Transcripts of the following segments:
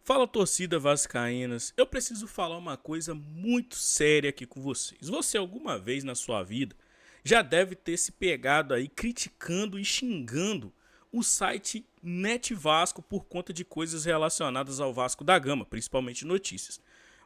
Fala, torcida vascaínas, eu preciso falar uma coisa muito séria aqui com vocês. Você alguma vez na sua vida já deve ter se pegado aí criticando e xingando o site Net Vasco por conta de coisas relacionadas ao Vasco da Gama, principalmente notícias.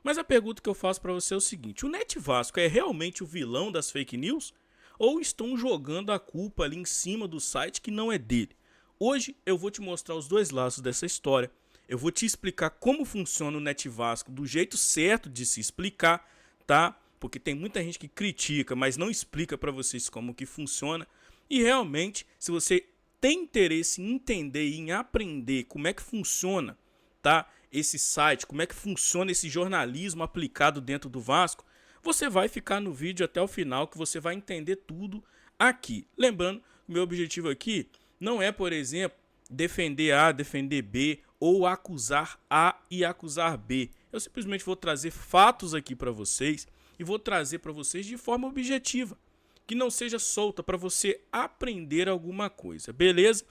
Mas a pergunta que eu faço para você é o seguinte: o Net Vasco é realmente o vilão das fake news? Ou estão jogando a culpa ali em cima do site que não é dele? Hoje eu vou te mostrar os dois lados dessa história. Eu vou te explicar como funciona o Net Vasco do jeito certo de se explicar, tá? Porque tem muita gente que critica, mas não explica para vocês como que funciona. E realmente, se você tem interesse em entender e em aprender como é que funciona, tá? Esse site, como é que funciona esse jornalismo aplicado dentro do Vasco, você vai ficar no vídeo até o final que você vai entender tudo aqui. Lembrando, o meu objetivo aqui não é, por exemplo, defender A, defender B ou acusar A e acusar B. Eu simplesmente vou trazer fatos aqui para vocês e vou trazer para vocês de forma objetiva, que não seja solta, para você aprender alguma coisa, beleza?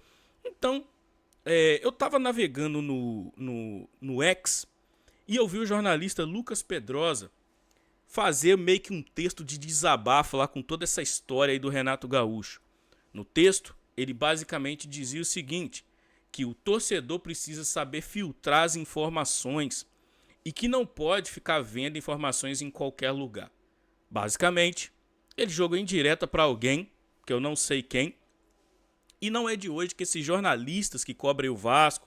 Então, eu estava navegando no X e eu vi o jornalista Lucas Pedrosa fazer meio que um texto de desabafo lá com toda essa história aí do Renato Gaúcho. No texto, ele basicamente dizia o seguinte: que o torcedor precisa saber filtrar as informações e que não pode ficar vendo informações em qualquer lugar. Basicamente, ele jogou em direta para alguém, que eu não sei quem, e não é de hoje que esses jornalistas que cobrem o Vasco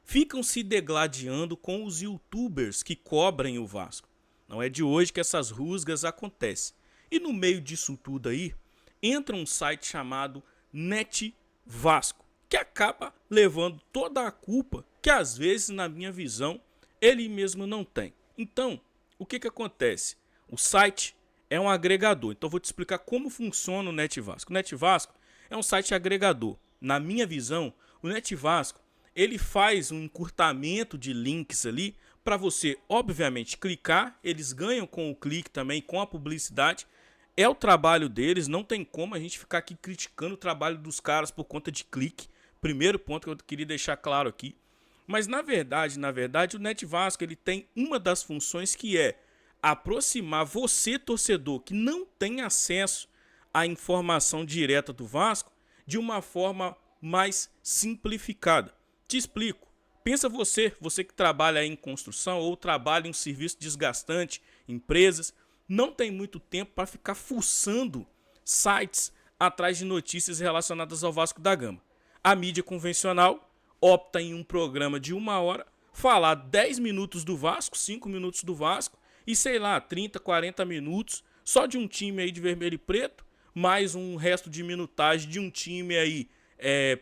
ficam se degladiando com os youtubers que cobrem o Vasco. Não é de hoje que essas rusgas acontecem. E no meio disso tudo aí, entra um site chamado Net Vasco, que acaba levando toda a culpa que às vezes, na minha visão, ele mesmo não tem. Então, o que acontece? O site é um agregador. Então, eu vou te explicar como funciona o Net Vasco. O Net Vasco é um site agregador. Na minha visão, o Net Vasco ele faz um encurtamento de links ali para você, obviamente, clicar. Eles ganham com o clique também, com a publicidade. É o trabalho deles, não tem como a gente ficar aqui criticando o trabalho dos caras por conta de clique. Primeiro ponto que eu queria deixar claro aqui. Mas na verdade, o Net Vasco ele tem uma das funções que é aproximar você, torcedor, que não tem acesso à informação direta do Vasco, de uma forma mais simplificada. Te explico. Pensa você que trabalha em construção ou trabalha em um serviço desgastante, empresas, não tem muito tempo para ficar fuçando sites atrás de notícias relacionadas ao Vasco da Gama. A mídia convencional opta em um programa de 1 hora, falar 10 minutos do Vasco, 5 minutos do Vasco e sei lá, 30, 40 minutos só de um time aí de vermelho e preto, mais um resto de minutagem de um time aí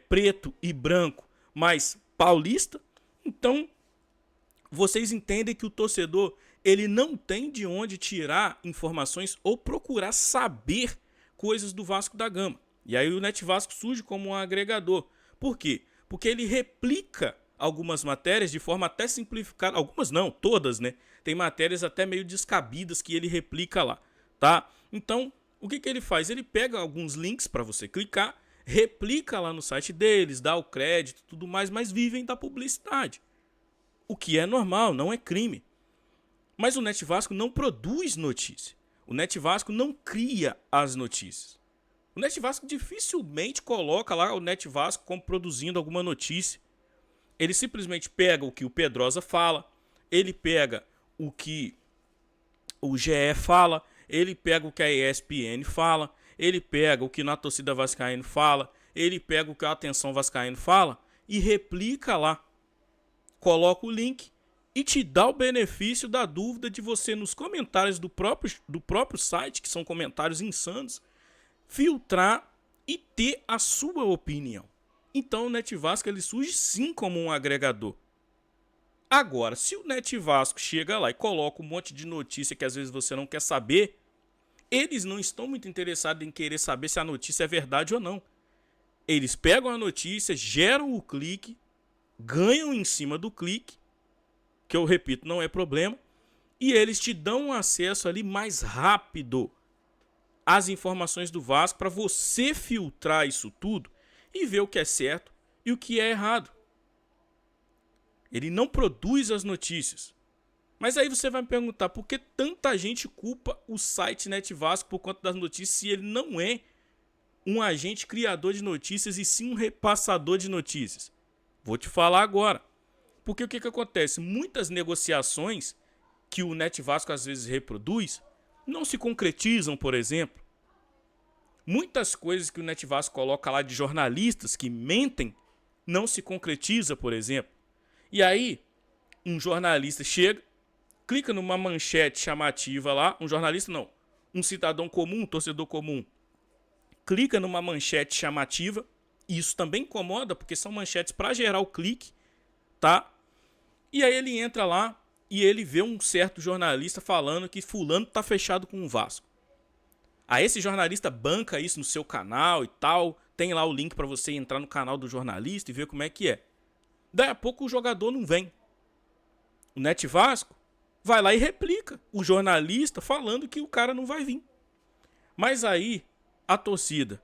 preto e branco, mais paulista. Então, vocês entendem que o torcedor ele não tem de onde tirar informações ou procurar saber coisas do Vasco da Gama. E aí o Net Vasco surge como um agregador. Por quê? Porque ele replica algumas matérias de forma até simplificada. Algumas não, todas, né? Tem matérias até meio descabidas que ele replica lá, tá? Então, o que ele faz? Ele pega alguns links para você clicar, replica lá no site deles, dá o crédito e tudo mais, mas vivem da publicidade. O que é normal, não é crime. Mas o Net Vasco não produz notícia. O Net Vasco não cria as notícias. O Net Vasco dificilmente coloca lá o Net Vasco como produzindo alguma notícia. Ele simplesmente pega o que o Pedrosa fala, ele pega o que o GE fala, ele pega o que a ESPN fala, ele pega o que na torcida vascaína fala, ele pega o que a Atenção Vascaíno fala e replica lá. Coloca o link e te dá o benefício da dúvida de você nos comentários do próprio site, que são comentários insanos, filtrar e ter a sua opinião. Então o Net Vasco ele surge sim como um agregador. Agora, se o Net Vasco chega lá e coloca um monte de notícia que às vezes você não quer saber, eles não estão muito interessados em querer saber se a notícia é verdade ou não. Eles pegam a notícia, geram o clique, ganham em cima do clique, que eu repito, não é problema, e eles te dão um acesso ali mais rápido às informações do Vasco para você filtrar isso tudo e ver o que é certo e o que é errado. Ele não produz as notícias. Mas aí você vai me perguntar por que tanta gente culpa o site Net Vasco por conta das notícias se ele não é um agente criador de notícias e sim um repassador de notícias. Vou te falar agora. Porque o que acontece? Muitas negociações que o Net Vasco às vezes reproduz não se concretizam, por exemplo. Muitas coisas que o Net Vasco coloca lá de jornalistas que mentem não se concretiza, por exemplo. E aí, um jornalista chega, clica numa manchete chamativa lá, um jornalista não, um cidadão comum, um torcedor comum, clica numa manchete chamativa, e isso também incomoda, porque são manchetes para gerar o clique, tá? E aí ele entra lá e ele vê um certo jornalista falando que fulano tá fechado com o Vasco. Aí esse jornalista banca isso no seu canal e tal, tem lá o link para você entrar no canal do jornalista e ver como é que é. Daí a pouco o jogador não vem. O Net Vasco vai lá e replica o jornalista falando que o cara não vai vir. Mas aí a torcida,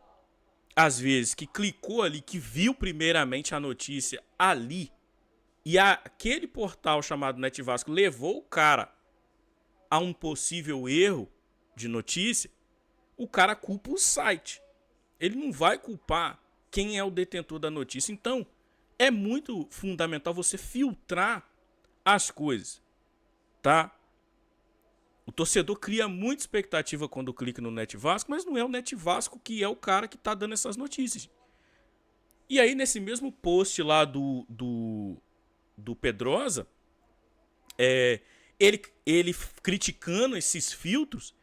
às vezes que clicou ali, que viu primeiramente a notícia ali, e aquele portal chamado Net Vasco levou o cara a um possível erro de notícia, o cara culpa o site. Ele não vai culpar quem é o detentor da notícia. Então, é muito fundamental você filtrar as coisas, tá? O torcedor cria muita expectativa quando clica no Net Vasco, mas não é o Net Vasco que é o cara que tá dando essas notícias. E aí, nesse mesmo post lá do Pedrosa, ele criticando esses filtros,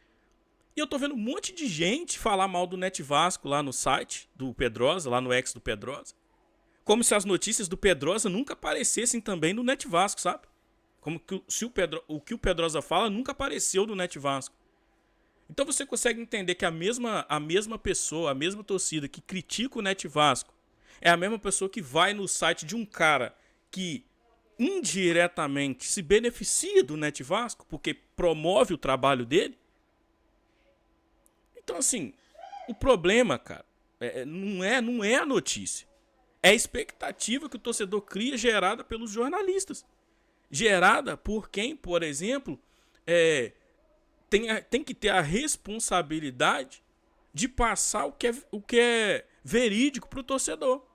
e eu tô vendo um monte de gente falar mal do Net Vasco lá no site do Pedrosa, lá no ex do Pedrosa. Como se as notícias do Pedrosa nunca aparecessem também no Net Vasco, sabe? Como que se o que o Pedrosa fala nunca apareceu no Net Vasco. Então você consegue entender que a mesma pessoa, a mesma torcida que critica o Net Vasco é a mesma pessoa que vai no site de um cara que indiretamente se beneficia do Net Vasco porque promove o trabalho dele. Então, assim, o problema, cara, não é a notícia. É a expectativa que o torcedor cria gerada pelos jornalistas. Gerada por quem, por exemplo, tem que ter a responsabilidade de passar o que é verídico para o torcedor.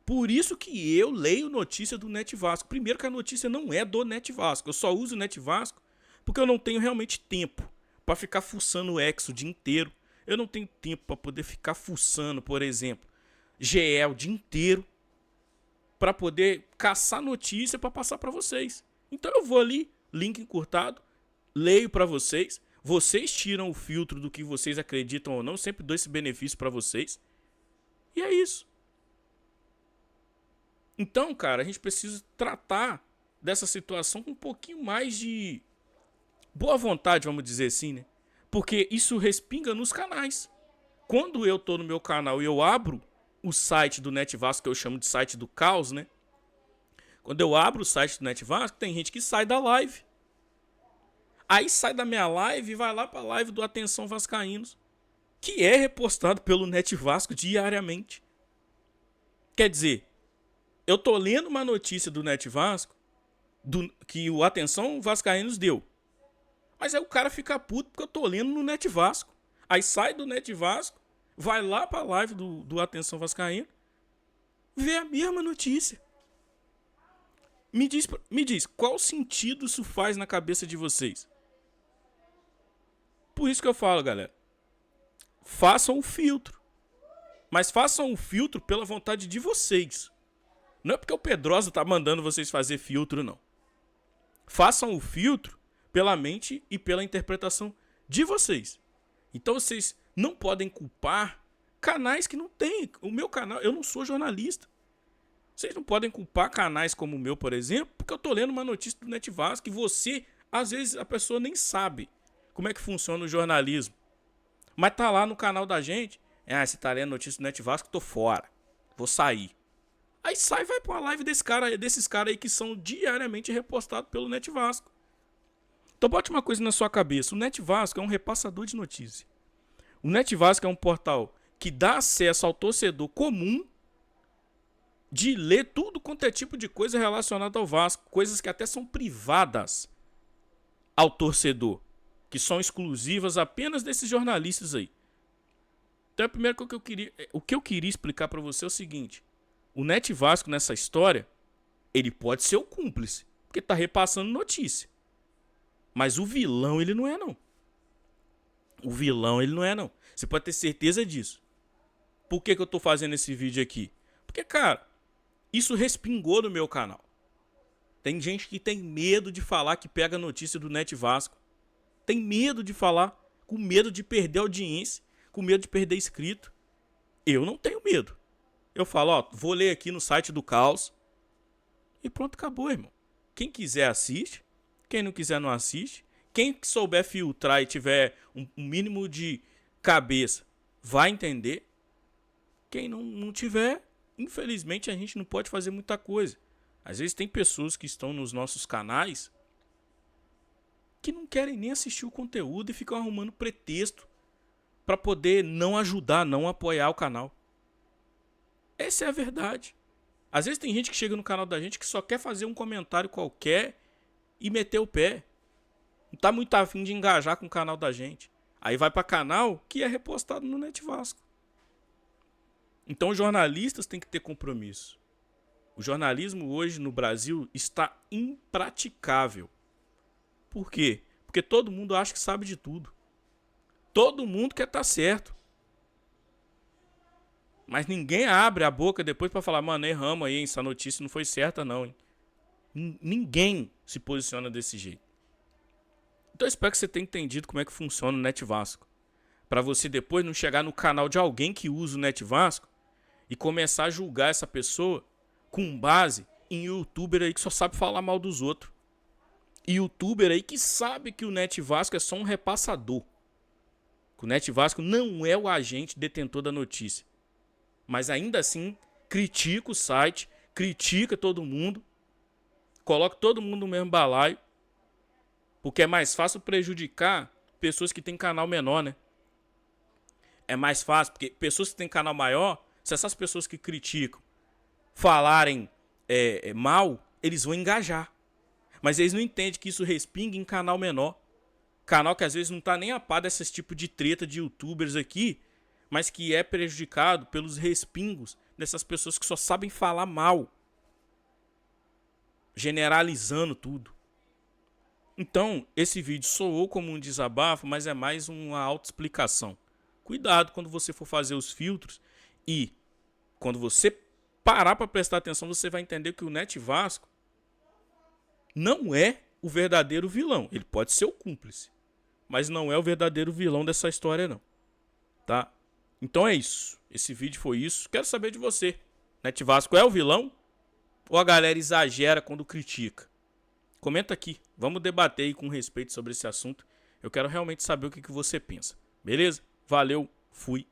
Por isso que eu leio notícia do Net Vasco. Primeiro que a notícia não é do Net Vasco. Eu só uso o Net Vasco porque eu não tenho realmente tempo para ficar fuçando o X o dia inteiro. Eu não tenho tempo para poder ficar fuçando, por exemplo, GE o dia inteiro para poder caçar notícia para passar para vocês. Então eu vou ali, link encurtado, leio para vocês. Vocês tiram o filtro do que vocês acreditam ou não. Sempre dou esse benefício para vocês. E é isso. Então, cara, a gente precisa tratar dessa situação com um pouquinho mais de boa vontade, vamos dizer assim, né? Porque isso respinga nos canais. Quando eu tô no meu canal e eu abro o site do Net Vasco, que eu chamo de site do caos, né? Quando eu abro o site do Net Vasco, tem gente que sai da live. Aí sai da minha live e vai lá pra live do Atenção Vascaínos, que é repostado pelo Net Vasco diariamente. Quer dizer, eu tô lendo uma notícia do Net Vasco que o Atenção Vascaínos deu. Mas aí o cara fica puto porque eu tô lendo no Net Vasco. Aí sai do Net Vasco, vai lá pra live do Atenção Vascaíno, vê a mesma notícia. Me diz, qual sentido isso faz na cabeça de vocês? Por isso que eu falo, galera, façam o filtro. Mas façam o filtro pela vontade de vocês. Não é porque o Pedrosa tá mandando vocês fazer filtro, não. Façam o filtro pela mente e pela interpretação de vocês. Então vocês não podem culpar canais que não têm. O meu canal, eu não sou jornalista. Vocês não podem culpar canais como o meu, por exemplo, porque eu tô lendo uma notícia do Net Vasco e você, às vezes, a pessoa nem sabe como é que funciona o jornalismo. Mas tá lá no canal da gente. Você tá lendo notícia do Net Vasco, tô fora. Vou sair. Aí sai e vai pra uma live desses caras aí que são diariamente repostados pelo Net Vasco. Então bote uma coisa na sua cabeça. O Net Vasco é um repassador de notícias. O Net Vasco é um portal que dá acesso ao torcedor comum de ler tudo quanto é tipo de coisa relacionada ao Vasco, coisas que até são privadas ao torcedor, que são exclusivas apenas desses jornalistas aí. Então, a primeira coisa que eu queria explicar para você é o seguinte: o Net Vasco nessa história, ele pode ser o cúmplice, porque tá repassando notícia. Mas o vilão ele não é não. O vilão ele não é não. Você pode ter certeza disso. Por que eu tô fazendo esse vídeo aqui? Porque, cara, isso respingou no meu canal. Tem gente que tem medo de falar que pega notícia do Net Vasco. Tem medo de falar, com medo de perder audiência, com medo de perder inscrito. Eu não tenho medo. Eu falo, ó, vou ler aqui no site do Caos. E pronto, acabou, irmão. Quem quiser assiste. Quem não quiser não assiste. Quem souber filtrar e tiver um mínimo de cabeça vai entender. Quem não tiver, infelizmente a gente não pode fazer muita coisa. Às vezes tem pessoas que estão nos nossos canais que não querem nem assistir o conteúdo e ficam arrumando pretexto para poder não ajudar, não apoiar o canal. Essa é a verdade. Às vezes tem gente que chega no canal da gente que só quer fazer um comentário qualquer e meter o pé. Não tá muito afim de engajar com o canal da gente. Aí vai para canal que é repostado no Net Vasco. Então os jornalistas têm que ter compromisso. O jornalismo hoje no Brasil está impraticável. Por quê? Porque todo mundo acha que sabe de tudo. Todo mundo quer estar certo. Mas ninguém abre a boca depois para falar, mano, erramos aí, essa notícia não foi certa não. Hein? Ninguém se posiciona desse jeito. Então eu espero que você tenha entendido como é que funciona o Net Vasco. Para você depois não chegar no canal de alguém que usa o Net Vasco e começar a julgar essa pessoa com base em youtuber aí que só sabe falar mal dos outros. Youtuber aí que sabe que o Net Vasco é só um repassador. Que o Net Vasco não é o agente detentor da notícia. Mas ainda assim critica o site, critica todo mundo, coloca todo mundo no mesmo balaio. Porque é mais fácil prejudicar pessoas que têm canal menor, né? É mais fácil, porque pessoas que têm canal maior, se essas pessoas que criticam falarem mal, eles vão engajar. Mas eles não entendem que isso respinga em canal menor. Canal que às vezes não tá nem a par desse tipo de treta de youtubers aqui, mas que é prejudicado pelos respingos dessas pessoas que só sabem falar mal. Generalizando tudo. Então, esse vídeo soou como um desabafo, mas é mais uma autoexplicação. Cuidado quando você for fazer os filtros e quando você parar para prestar atenção, você vai entender que o Net Vasco não é o verdadeiro vilão. Ele pode ser o cúmplice, mas não é o verdadeiro vilão dessa história não. Tá? Então é isso. Esse vídeo foi isso. Quero saber de você. Net Vasco é o vilão? Ou a galera exagera quando critica? Comenta aqui, vamos debater aí com respeito sobre esse assunto. Eu quero realmente saber o que você pensa. Beleza? Valeu, fui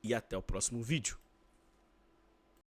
e até o próximo vídeo.